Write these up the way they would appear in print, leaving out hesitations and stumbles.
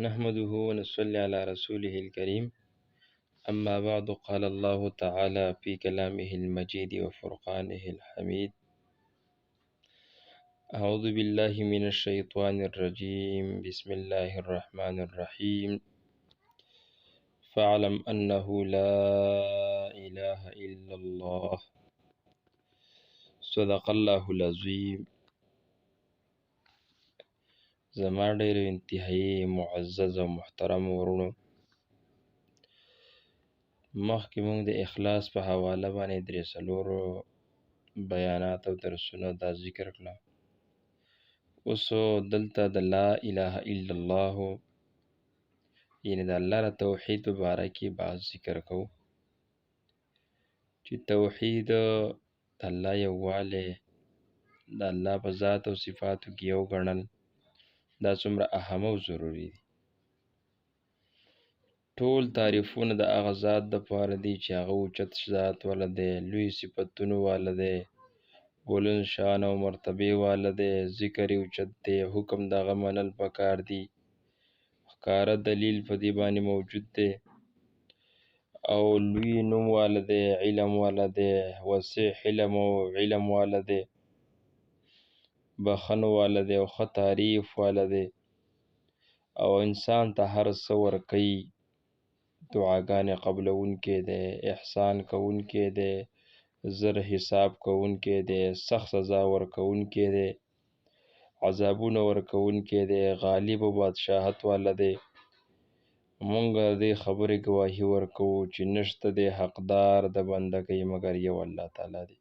نحمده ونصلي على رسوله الكريم. أما بعد، قال الله تعالى في كلامه المجيد وفرقانه الحميد: أعوذ بالله من الشيطان الرجيم. بسم الله الرحمن الرحيم. فاعلم أنه لا إله إلا الله. صدق الله العظيم. زما ډېر انتهایی معزز او محترم ورونو، مخکې مونږ د اخلاص په حواله باندې درې څلورو بیانات او درسونه دا ذکر کړه. اوس دلته د لا اله الا الله، یعنی د الله د توحید په باره کې بعض ذکر کوو، چې توحید د الله یووالی، د الله په ذات او صفاتو کې یو ګڼل، دا څومره اهم او ضروري دي. ټول تعریفونه د هغه ذات دپاره دي چې هغه اوچت ذات والا دی، لوی صفتونو والا دی، بلند شان او مرتبې والا دی، ذکر یې اوچت دی، حکم د هغه منل پکار دي، ښکاره دلیل په دې باندې موجود دی، او لوی نوم والا دی، علم والا دی، وسیع حلم او علم والا دی، بخښنو والا دی او ښه تعریف والا دی، او انسان ته هر څه ورکوي، دعاګانې قبلونکی دی، احسان کوونکی دی، زر حساب کوونکی دی، سخت سزا ورکوونکی دی، عذابونه ورکوونکی دی، غالب او بادشاهت والا دی. مونږ دې خبرې ګواهي ورکوو چې نشته دی حقدار د بندګۍ مګر یو الله تعالی دی.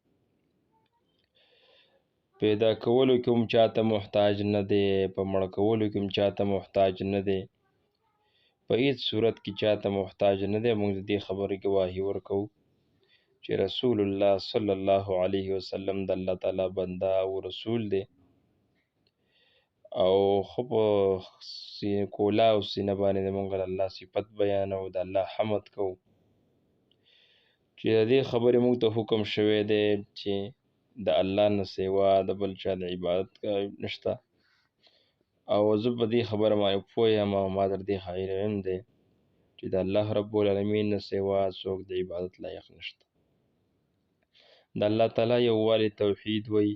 پیدا کولو کې هم چاته محتاج نه دی، په مړه کولو کې هم چاته محتاج نه دی، په هیڅ صورت کې چاته محتاج نه دی. مونږ د دې خبرې ګواهي ورکوو چې رسول الله صلی الله علیه وسلم د الله تعالی بنده او رسول دی، او خو په کولا او سینه باندې د مونږ د الله صفت بیانوو، د الله حمد کوو چې د دې خبرې مونږ ته حکم شوی دی چې د الله نه سوا د بل چا د عبادت نشته. او زه په دې خبره باندې پوه یم او ما در دې علم دی چې د الله رب العالمین نه سوا څوک د عبادت لایق نشته. د الله تعالی یووالی توحید وی،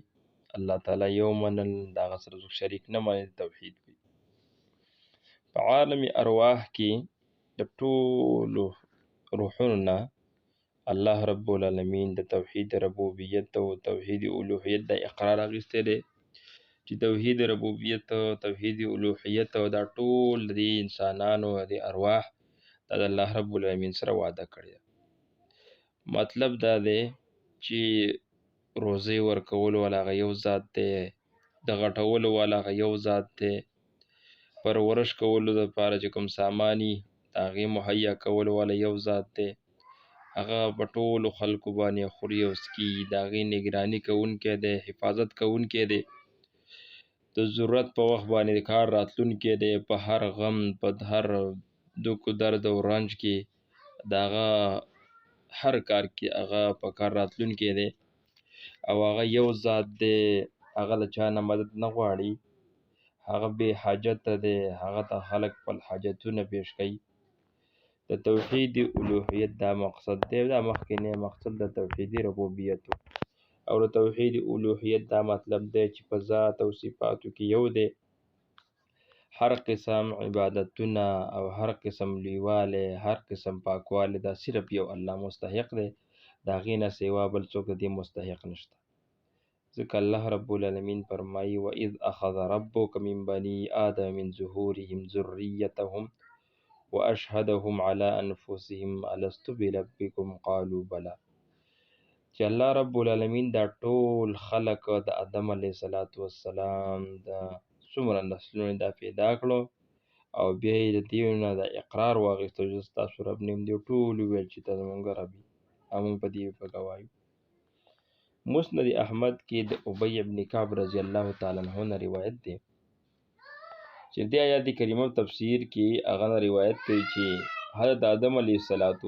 الله تعالی یو منل، د هغه سره څوک شریک نه منل توحید وی. په عالم ارواح کې د ټولو روحونو نه الله رب العالمین د توحید ربوبیت او توحید الوهیت د اقرار اخیستی دی، چې توحید ربوبیت او توحید الوهیت او دا ټول د انسانانو د ارواح دا د الله رب العالمین سره وعده کړی ده. مطلب دا دی چې روزی ورکولو والا هغه یو ذات دی، د غټولو والا هغه یو ذات دی، پرورش کولو دپاره چې کوم ساماني د هغې مهیا کولو والا یو ذات دی، هغه په ټولو خلکو باندې خوري او څکي، د هغې نګراني کوونکی دی، حفاظت کوونکی دی، د ضرورت په وخت باندې کار راتلونکی دی، په هر غم، په هر دک و درد او رنج کې د هغه هر کار کې هغه په کار راتلونکی دی، او هغه یو ذات دی، هغه له چا نه مدد نه غواړي، هغه بې حاجته دی، هغه ته خلک خپل حاجتونه پیش کوي. د توحید الوهیت دا مقصد دی، دا مخکینی مقصد د توحید ربوبیت او د توحید الوهیت دا مطلب دی چې په ذات او صفاتو کې یو دی، هر قسم عبادتونه او هر قسم لویوالی، هر قسم پاکوالی دا صرف یو الله مستحق دی، د هغې نه سوا بل څوک د دې مستحق نشته. ځکه الله رب العالمین فرمایي: وَإِذْ أَخَذَ رَبُّكَ مِنْ بَنِي آدَمَ مِنْ ظُهُورِهِمْ ذُرِّيَّتَهُمْ وَأَشْهَدَهُمْ عَلَىٰ أَنفُسِهِمْ أَلَسْتُ بِرَبِّكُمْ قَالُوا بَلَىٰ. چې الله رب العالمین دا ټول خلق د آدم علیه السلام د څومره نسلونه دا پیدا کړو، او بیا یې د دې نه د اقرار واخیستو چې زه ستاسو رب نه یم. دې ټول وویل چې ته زموږ رب یې، او موږ په دې په ګواه. مسند احمد کې د ابی ابن کعب رضی الله تعالی عنه نه روایت دی چې دې آیات کریمه تفسیر کې هغه روایت کوي چې حضرت آدم علیه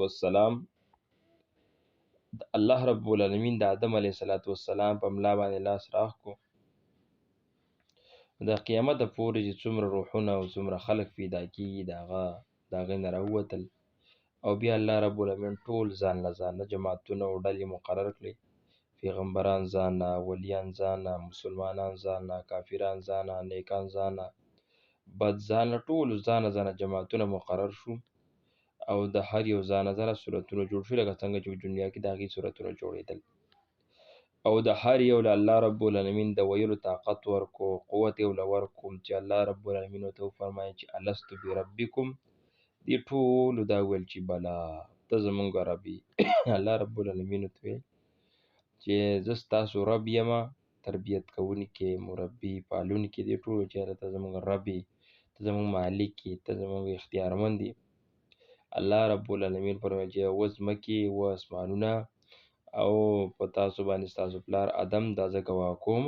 السلام الله رب العالمین د آدم علیه السلام په ملا باندې لاس راښ کو، د قیامته پورې چې څومره روحونه او څومره خلق پیدا کېږي د هغې نه راووتل، او بیا الله رب العالمین ټول ځان له ځانه جماعتونه او ډلې مقرر کړي، پیغمبران ځانه، ولیان ځانه، مسلمانان ځانه، کافران ځانه، نیکان ځانه، بد ځانه، ټول ځانه جماعتونه مقرر شو، او د هر یو ځانه صورتونه جوړ شو، لکه څنګه چې دنیا کې د هغې صورتونه جوړېدل، او د هر یو له الله رب العالمین د ویلو طاقت ورکو، قوت یې له ورکو، چې الله رب العالمین ورته وفرمایي چې الستو بربکم، دې ټولو دا ویل چې بلا ته زمونږ رب یې. الله رب العالمین ورته ویل چې زه ستاسو رب یم، تربیت کوونکی، مربي، پالونکی، دې ټولو چې ته زمونږ رب یې، ته زمونږ مالک یې، ته زمونږ اختیارمند یې. الله رب العالمین فرمایي چې و ځمکې و اسمانونه او په تاسو باندې ستاسو پلار آدم دا زه ګواه کوم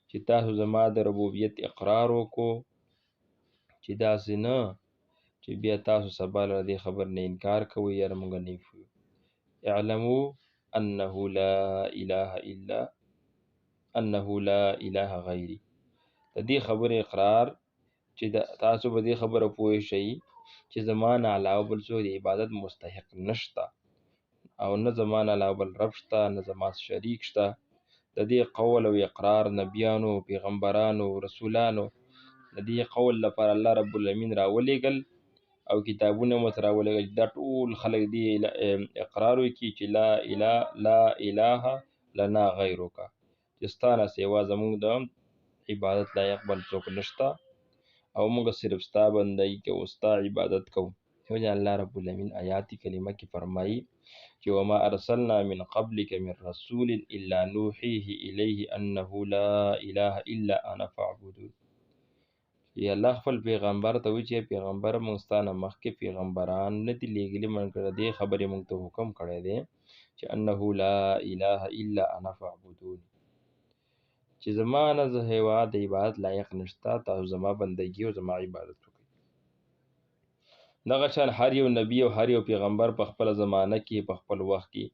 چې تاسو زما د ربوبیت اقرار وکړو، چې داسې نه چې بیا تاسو سبا له دې خبر نه انکار کوئ، یاره موږ نه یو. اعلموا انه لا اله غیري، د دې خبرې اقرار چې تاسو به دې خبره پوه شئ چې زما نه علاوه بل څوک د عبادت مستحق نشته، او نه زما نه علاوه بل رب شته، نه زما شریک شته. د دې قول او اقرار نبیانو، پیغمبرانو، رسولانو د دې قول لپاره الله رب العالمین راولېږل، او کتابونه مو ورته راولېږل چې دا ټول خلک دې اقرار وکړي چې لا اله لنا غیرک، چې ستا نه سوا زموږ د عبادت لایق بل څوک نشته، او موږ صرف ستا بندګي کوو، ستا عبادت کوو. الله رب العالمین آیات کریمه کې فرمایي چې وما ارسلنا من قبلک من رسول الا نوحیه الیه انه لا اله الا انا فاعبدون. یا الله خپل پیغمبر ته وایي چې پیغمبر موږ ستا نه مخکې پیغمبران نه دي لېږلي، موږ ته دې خبرې موږ ته حکم کړی دی چې انه لا اله الا انا فاعبدون، چې زما نه سوا د عبادت لایق نشته، تاسو زما بندګي او زما عبادت وکړئ. دغه شان هر یو نبی او هر یو پیغمبر په خپل زمانه کې، په خپل وخت کې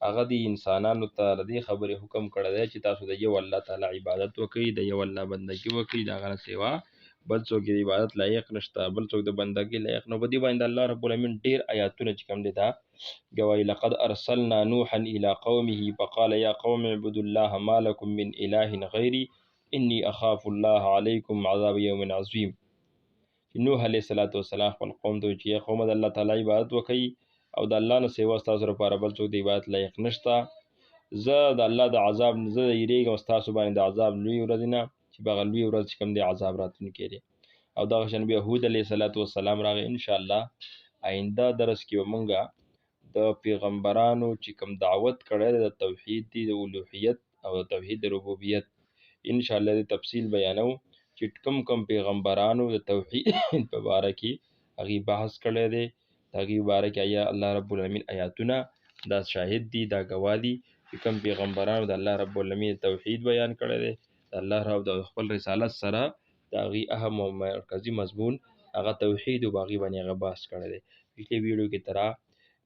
هغه د انسانانو ته دې خبرې حکم کړی دی چې تاسو د یو الله تعالی عبادت وکړئ، د یو الله بندګي وکړئ، د هغه نه سوا بل څوک د عبادت لایق نشته، بل څوک د بندګۍ لایق نه. په دې باندې الله رب العالمین ډېر آیاتونه چې کوم دي دا ګواهي، لقد ارسلنا نوحا الى قومه فقال يا قوم اعبدوا الله ما لكم من اله غیري اني اخاف الله عليكم عذاب يوم عظیم. نوح علیه السلام خپل قوم ته چې قوم د الله تعالی عبادت وکړي، او د الله نه سوا ستاسو لپاره بل څوک د عبادت لایق نشته. زه د الله د عذاب نه زه یریږم، ستاسو باندې د عذاب لوی ورځ نه، چې به هغه لوی ورځ چې کوم دی عذاب راتلونکی دی. او دغه شان بیا هود علیه السلام راغی. انشاءالله آینده درس کې به مونږ د پیغمبرانو چې کوم دعوت کړی دی د توحید دی، د الوهیت او د توحید د ربوبیت، انشاءالله د تفصیل بیانو چې کوم پیغمبرانو د توحید په باره کې هغې بحث کړی دی، د هغې باره کې الله رب العالمین آیاتونه دا شاهد دي، دا ګواه دي چې کوم پیغمبرانو د الله رب العالمین توحید بیان کړی دی، د الله رب د خپل رسالت سره د هغې اهم او مرکزی مضمون هغه توحید و باقی باندې هغه بحث کړی دی. پچھلے ویڈیو کی طرح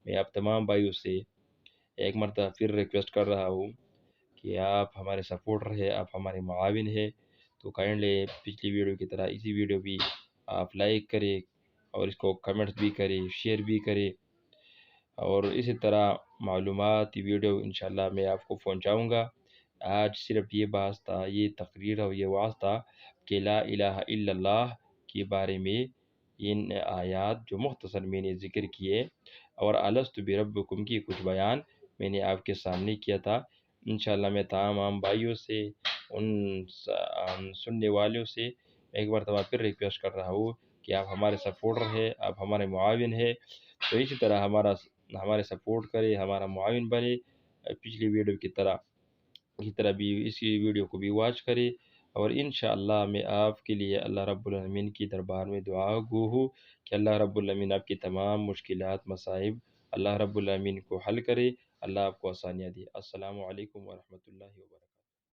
میں آپ تمام بھائیوں سے ایک مرتبہ پھر ریکویسٹ کر رہا ہوں کہ آپ ہمارے سپورٹر ہیں، آپ ہمارے معاون ہیں، تو کائنڈلی پچھلی ویڈیو کی طرح اسی ویڈیو بھی آپ لائک کریں اور اس کو کمنٹس بھی کریں، شیئر بھی کریں، اور اسی طرح معلوماتی ویڈیو انشاءاللہ میں آپ کو پہنچاؤں گا. آج صرف یہ بحث تھا، یہ تقریر اور یہ وعظ تھا کہ لا الہ الا اللہ کے بارے میں ان آیات جو مختصر میں نے ذکر کیے، اور الست بربکم کی کچھ بیان میں نے آپ کے سامنے کیا تھا. انشاءاللہ میں تمام بھائیوں سے، ان سننے والوں سے ایک مرتبہ پھر ریکویسٹ کر رہا ہوں کہ آپ ہمارے سپورٹر ہیں، آپ ہمارے معاون ہیں، تو اسی طرح ہمارے سپورٹ کرے، ہمارا معاون بنے. پچھلی ویڈیو کی طرح بھی اسی ویڈیو کو بھی واچ کرے، اور انشاءاللہ میں آپ کے لیے اللہ رب العالمین کی دربار میں دعا گو ہوں کہ اللہ رب العالمین آپ کی تمام مشکلات، مصائب اللہ رب العالمین کو حل کرے، اللہ آپ کو آسانیاں دے. السلام علیکم ورحمۃ اللہ وبرکاتہ.